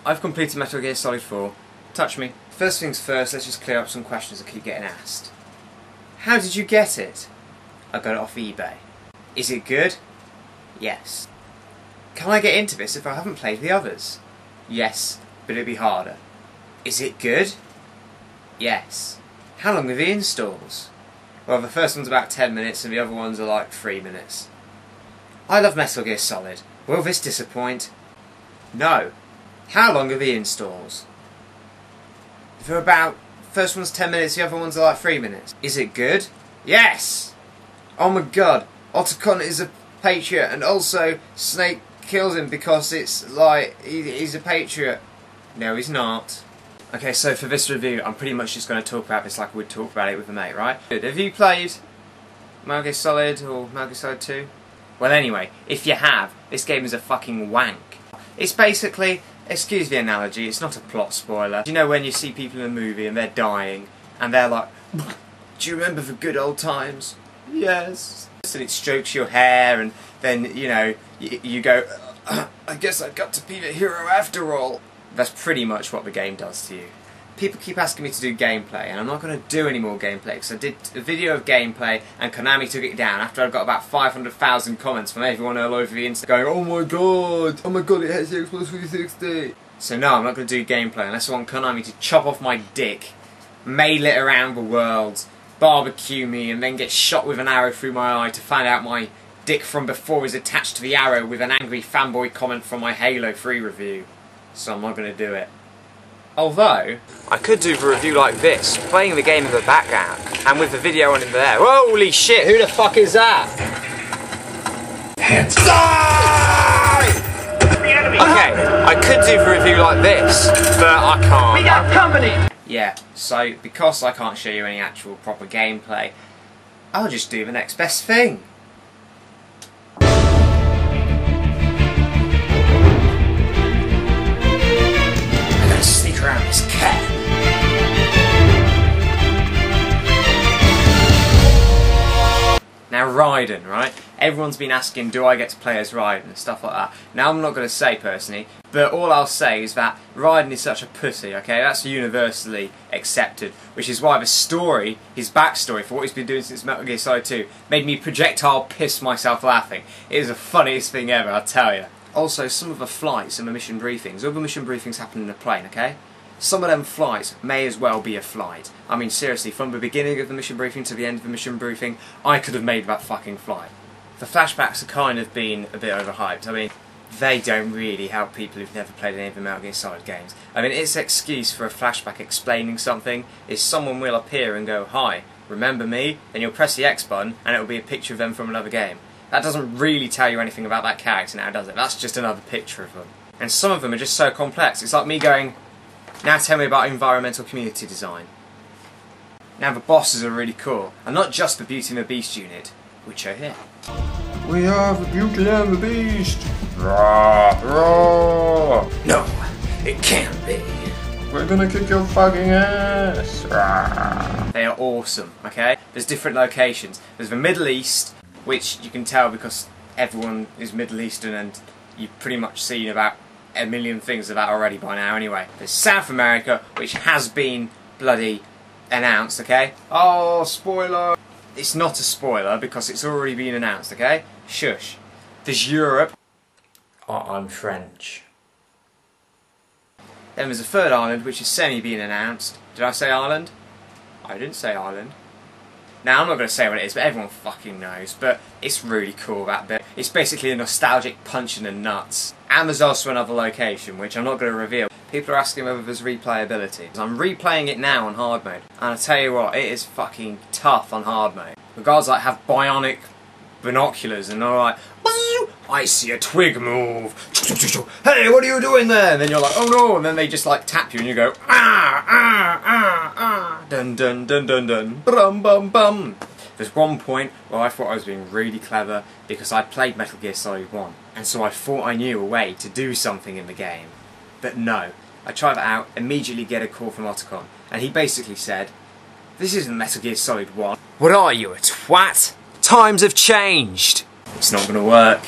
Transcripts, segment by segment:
I've completed Metal Gear Solid 4. Touch me. First things first, let's just clear up some questions I keep getting asked. How did you get it? I got it off eBay. Is it good? Yes. Can I get into this if I haven't played the others? Yes, but it'd be harder. Is it good? Yes. How long are the installs? Well, the first one's about 10 minutes and the other ones are like 3 minutes. I love Metal Gear Solid. Will this disappoint? No. How long are the installs? They're about... First one's 10 minutes, the other ones are like 3 minutes. Is it good? Yes! Oh my god, Otacon is a patriot, and also Snake kills him because it's like, he's a patriot. No, he's not. Okay, so for this review, I'm pretty much just going to talk about this like I would talk about it with a mate, right? Have you played Metal Gear Solid or Metal Gear Solid 2? Well anyway, if you have, this game is a fucking wank. It's basically, excuse the analogy, it's not a plot spoiler. You know when you see people in a movie and they're dying, and they're like, do you remember the good old times? Yes. And it strokes your hair, and then, you know, you go, I guess I've got to be the hero after all. That's pretty much what the game does to you. People keep asking me to do gameplay, and I'm not going to do any more gameplay, because I did a video of gameplay, and Konami took it down after I got about 500,000 comments from everyone all over the internet going, oh my god, it has Xbox 360. So no, I'm not going to do gameplay, unless I want Konami to chop off my dick, mail it around the world, barbecue me, and then get shot with an arrow through my eye to find out my dick from before is attached to the arrow with an angry fanboy comment from my Halo 3 review. So I'm not going to do it. Although, I could do the review like this, playing the game in the background, and with the video on in there. Holy shit, who the fuck is that? Hands. Okay, I could do the review like this, but I can't. We got company! Yeah, so because I can't show you any actual proper gameplay, I'll just do the next best thing. Around this cat. Now Raiden, right? Everyone's been asking, do I get to play as Raiden and stuff like that. Now I'm not going to say personally, but all I'll say is that Raiden is such a pussy, okay? That's universally accepted, which is why the story, his backstory for what he's been doing since Metal Gear Solid 2, made me projectile piss myself laughing. It is the funniest thing ever, I'll tell you. Also, some of the flights and the mission briefings, all the mission briefings happen in a plane, okay? Some of them flights may as well be a flight. I mean, seriously, from the beginning of the mission briefing to the end of the mission briefing, I could have made that fucking flight. The flashbacks have kind of been a bit overhyped. I mean, they don't really help people who've never played any of the Metal Gear Solid games. I mean, its excuse for a flashback explaining something is someone will appear and go, hi, remember me? Then you'll press the X button and it'll be a picture of them from another game. That doesn't really tell you anything about that character now, does it? That's just another picture of them. And some of them are just so complex. It's like me going, now tell me about environmental community design. Now the bosses are really cool, and not just the Beauty and the Beast unit, which are here. We are the Beauty and the Beast! Rah, rah. No, it can't be. We're gonna kick your fucking ass! Rah. They are awesome, okay? There's different locations. There's the Middle East, which you can tell because everyone is Middle Eastern and you've pretty much seen about a million things of that already by now anyway. There's South America, which has been bloody announced, okay? Oh, spoiler! It's not a spoiler because it's already been announced, okay? Shush. There's Europe. Oh, I'm French. Then there's a third island which is semi-being announced. Did I say island? I didn't say island. Now, I'm not going to say what it is, but everyone fucking knows. But it's really cool, that bit. It's basically a nostalgic punch in the nuts. And there's also another location, which I'm not going to reveal. People are asking whether there's replayability. I'm replaying it now on hard mode. And I tell you what, it is fucking tough on hard mode. The guys like have bionic binoculars and they're like, I see a twig move. Hey, what are you doing there? And then you're like, oh no, and then they just like tap you and you go, dun dun dun dun dun, bum bum bum. There's one point where I thought I was being really clever because I played Metal Gear Solid 1, and so I thought I knew a way to do something in the game. But no, I tried that out, immediately get a call from Otacon, and he basically said, this isn't Metal Gear Solid 1. What are you, a twat? Times have changed. It's not going to work.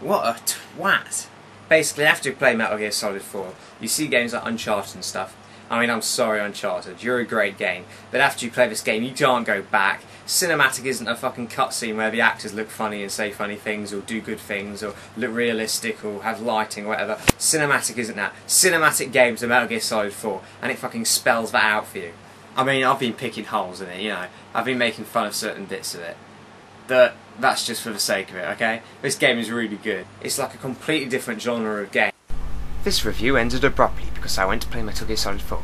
What a twat. Basically, after you play Metal Gear Solid 4, You see games like Uncharted and stuff. I mean, I'm sorry, Uncharted, you're a great game, but after you play this game, you can't go back. Cinematic isn't a fucking cutscene where the actors look funny and say funny things, or do good things, or look realistic, or have lighting, or whatever. Cinematic isn't that. Cinematic games are Metal Gear Solid 4, and it fucking spells that out for you. I mean, I've been picking holes in it, you know. I've been making fun of certain bits of it. But that's just for the sake of it, okay? This game is really good. It's like a completely different genre of game. This review ended abruptly because I went to play Metal Gear Solid 4.